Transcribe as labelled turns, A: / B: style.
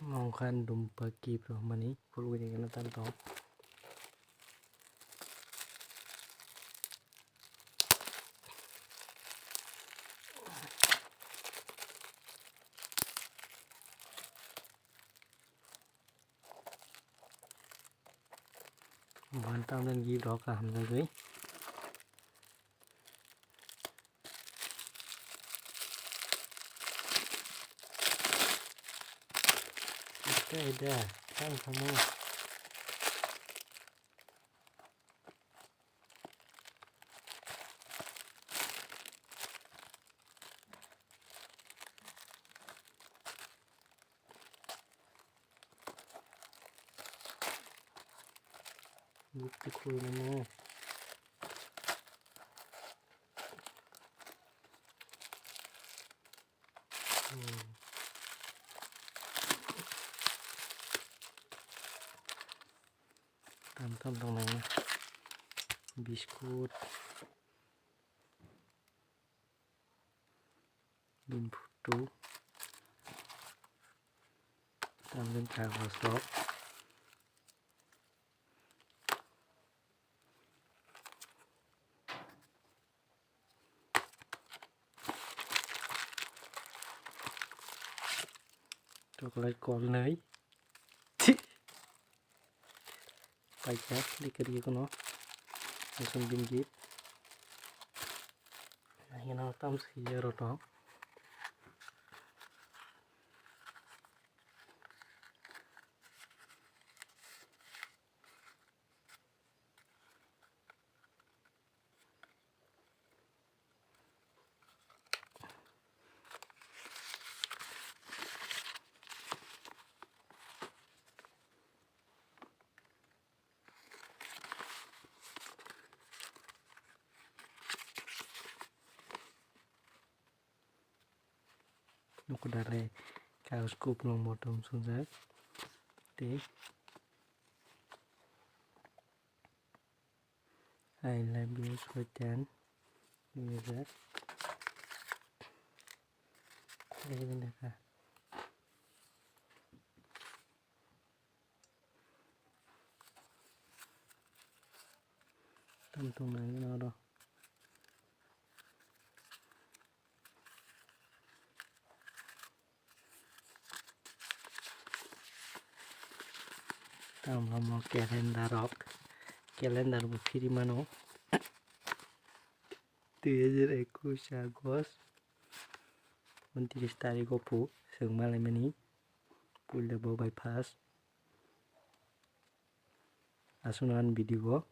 A: Mongkan dumpaki brahmani puluh ini kena tantau. Bantam dan gibro kaham lagi. Ada kan kamu bukti kulmu tam dong nanya biskut bin putu tambahin kagosok coklat kol nấy pajak dikeri kono langsung binggit nah ini tam sihir roto Nuku dare kaos kup long bottom sunjak tik I love you Sojan Mizat ini benda tam tung nang nó đâu tam mau kalender bukiri mano 2021 Agustus 29 tarik opo seng malam ini pulda bawa bypass asunan video